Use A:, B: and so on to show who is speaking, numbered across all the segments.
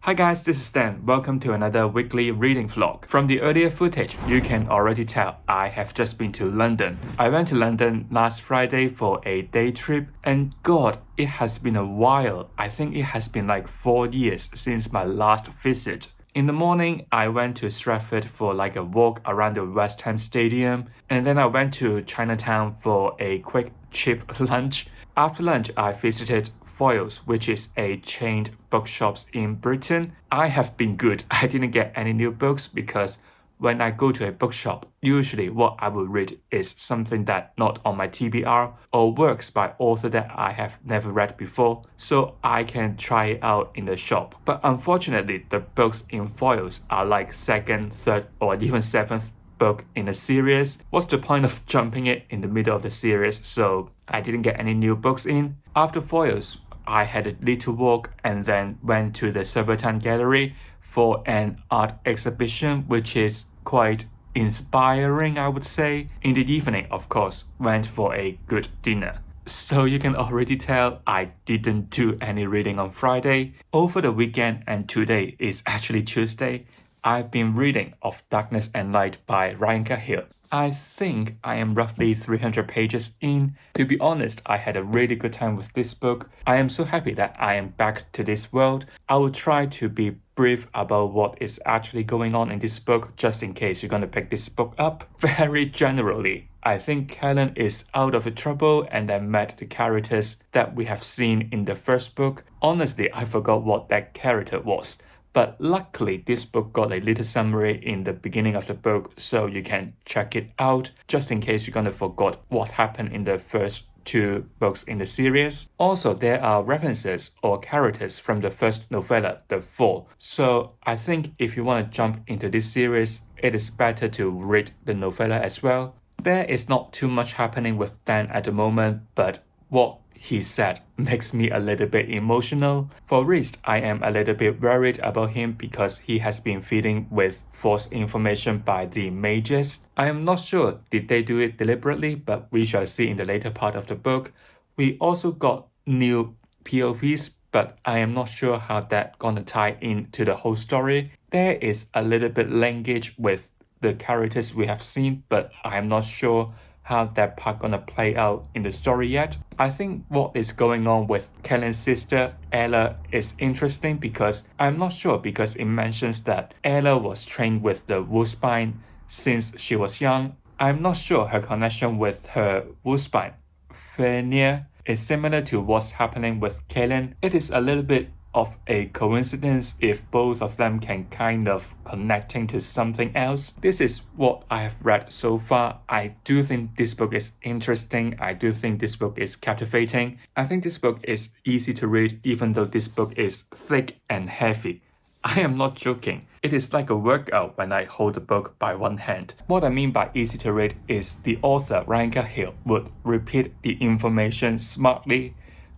A: Hi guys, this is Dan. Welcome to another weekly reading vlog. From the earlier footage, you can already tell I have just been to London. I went to London last Friday for a day trip, and God, it has been a while. I think it has been like 4 years since my last visit. In the morning, I went to Stratford for like a walk around the West Ham Stadium, and then I went to Chinatown for a quick cheap lunch. After lunch, I visited Foyles, which is a chained bookshops in Britain. I have been good. I didn't get any new books because when I go to a bookshop, usually what I will read is something that not on my TBR or works by author that I have never read before, so I can try it out in the shop. But unfortunately, the books in Foyles are like second, third, or even seventh book in the series. What's the point of jumping it in the middle of the series? So I didn't get any new books in. After Foyles, I had a little walk and then went to the Surbiton Gallery for an art exhibition, which is quite inspiring, I would say. In the evening, of course, went for a good dinner. So you can already tell I didn't do any reading on Friday. Over the weekend, and today is actually Tuesday, I've been reading Of Darkness and Light by Ryan Cahill. I think I am roughly 300 pages in. To be honest, I had a really good time with this book. I am so happy that I am back to this world. I will try to be brief about what is actually going on in this book, just in case you're going to pick this book up. Very generally, I think Kellen is out of trouble and then met the characters that we have seen in the first book. Honestly, I forgot what that character was. But luckily, this book got a little summary in the beginning of the book, so you can check it out, just in case you're gonna forget what happened in the first 2 books in the series. Also, there are references or characters from the first novella, The Fall. So I think if you want to jump into this series, it is better to read the novella as well. There is not too much happening with Dan at the moment, but what he said makes me a little bit emotional. For Reese, I am a little bit worried about him because he has been feeding with false information by the mages. I am not sure did they do it deliberately, but we shall see in the later part of the book. We also got new POVs, but I am not sure how that gonna tie into the whole story. There is a little bit language with the characters we have seen, but I am not sure how that part gonna play out in the story yet. I think what is going on with Kellen's sister, Ella, is interesting because I'm not sure because it mentions that Ella was trained with the Wolfspine since she was young. I'm not sure her connection with her Wolfspine, Fenrir, is similar to what's happening with Kellen. It is a little bit of a coincidence if both of them can kind of connecting to something else. This is what I have read so far. I do think this book is interesting. I do think this book is captivating. I think this book is easy to read even though this book is thick and heavy. I am not joking. It is like a workout when I hold the book by one hand. What I mean by easy to read is the author, Ryan Cahill, would repeat the information smartly,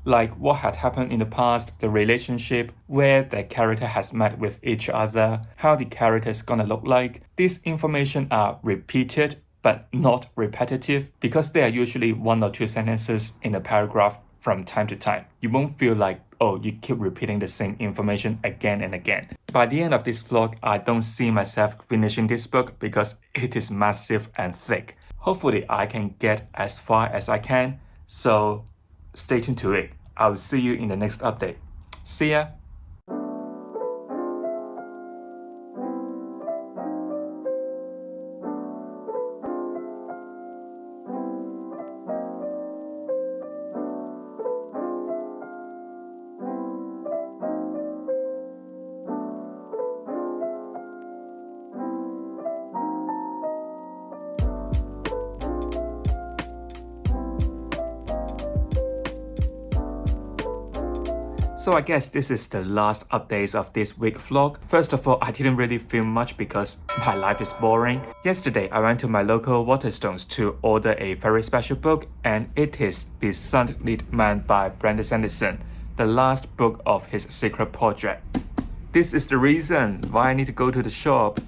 A: like what had happened in the past, the relationship, where the character has met with each other, how the character is gonna look like. These information are repeated but not repetitive because they are usually 1 or 2 sentences in a paragraph from time to time. You won't feel like, oh, you keep repeating the same information again and again. By the end of this vlog, I don't see myself finishing this book because it is massive and thick. Hopefully, I can get as far as I can. So stay tuned to it. I'll see you in the next update. See ya! So I guess this is the last updates of this week vlog. First of all, I didn't really film much because my life is boring. Yesterday, I went to my local Waterstones to order a very special book, and it is The Sunlit Man by Brandon Sanderson, the last book of his secret project. This is the reason why I need to go to the shop.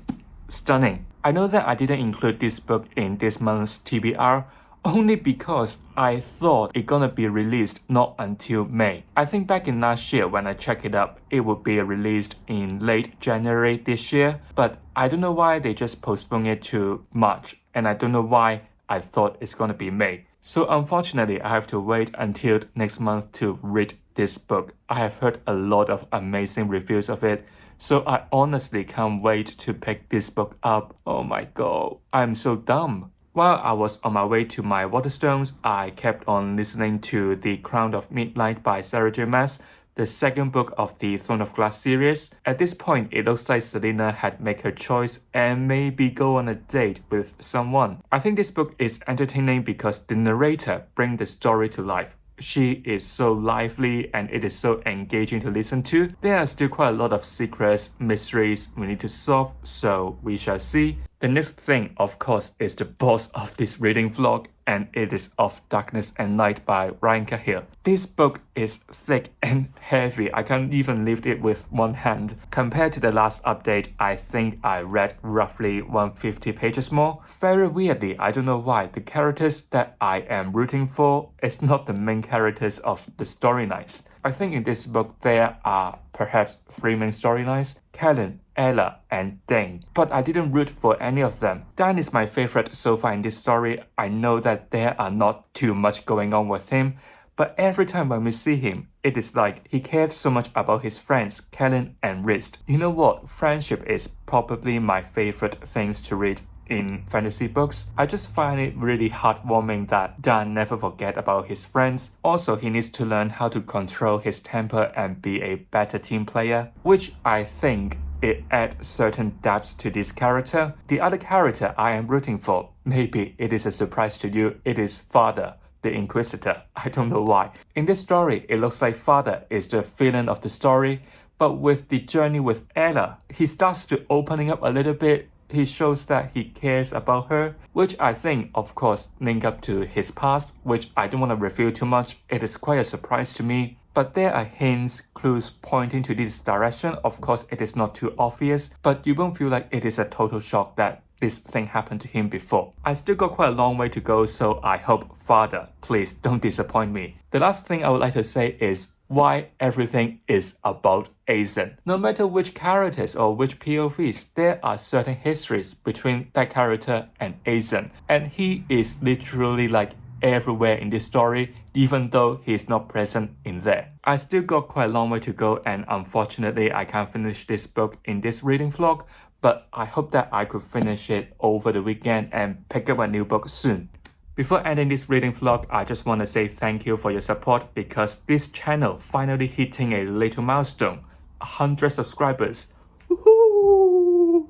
A: Stunning. I know that I didn't include this book in this month's TBR, only because I thought it gonna be released not until May. I think back in last year when I checked it up, it would be released in late January this year, but I don't know why they just postponed it to March, and I don't know why I thought it's gonna be May. So unfortunately, I have to wait until next month to read this book. I have heard a lot of amazing reviews of it, so I honestly can't wait to pick this book up. Oh my god, I'm so dumb. While I was on my way to my Waterstones, I kept on listening to The Crown of Midnight by Sarah J. Maas, the second book of the Throne of Glass series. At this point, it looks like Selena had made her choice and maybe go on a date with someone. I think this book is entertaining because the narrator brings the story to life. She is so lively and it is so engaging to listen to. There are still quite a lot of secrets, mysteries we need to solve, so we shall see. The next thing, of course, is the boss of this reading vlog, and it is Of Darkness and Light by Ryan Cahill. This book is thick and heavy. I can't even lift it with one hand. Compared to the last update, I think I read roughly 150 pages more. Very weirdly, I don't know why, the characters that I am rooting for is not the main characters of the storylines. I think in this book there are perhaps 3 main storylines: Kellen, Ella, and Dane. But I didn't root for any of them. Dan is my favorite so far in this story. I know that there are not too much going on with him, but every time when we see him, it is like he cared so much about his friends, Kellen and Rist. You know what? Friendship is probably my favorite things to read in fantasy books. I just find it really heartwarming that Dan never forget about his friends. Also, he needs to learn how to control his temper and be a better team player, which I think it adds certain depth to this character. The other character I am rooting for, maybe it is a surprise to you, it is Father, the Inquisitor. I don't know why. In this story, it looks like Father is the villain of the story, but with the journey with Ella, he starts to opening up a little bit. He shows that he cares about her, which I think, of course, link up to his past, which I don't want to reveal too much. It is quite a surprise to me. But there are hints, clues pointing to this direction. Of course, it is not too obvious, but you won't feel like it is a total shock that this thing happened to him before. I still got quite a long way to go, so I hope, Father, please don't disappoint me. The last thing I would like to say is why everything is about Aizen. No matter which characters or which POVs, there are certain histories between that character and Aizen, and he is literally like everywhere in this story, even though he's not present in there. I still got quite a long way to go, and unfortunately I can't finish this book in this reading vlog, but I hope that I could finish it over the weekend and pick up a new book soon. Before ending this reading vlog, I just want to say thank you for your support because this channel finally hitting a little milestone, 100 subscribers. Woohoo!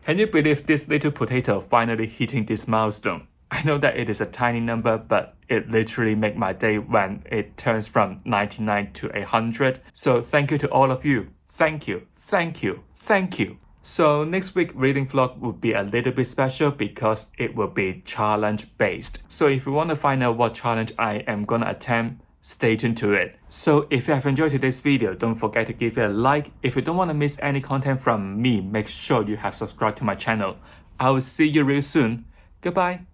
A: Can you believe this little potato finally hitting this milestone? I know that it is a tiny number, but it literally makes my day when it turns from 99 to 100. So thank you to all of you. Thank you, thank you, thank you. So next week reading vlog will be a little bit special because it will be challenge based. So if you want to find out what challenge I am gonna attempt, stay tuned to it. So if you have enjoyed today's video, don't forget to give it a like. If you don't want to miss any content from me, make sure you have subscribed to my channel. I will see you real soon. Goodbye.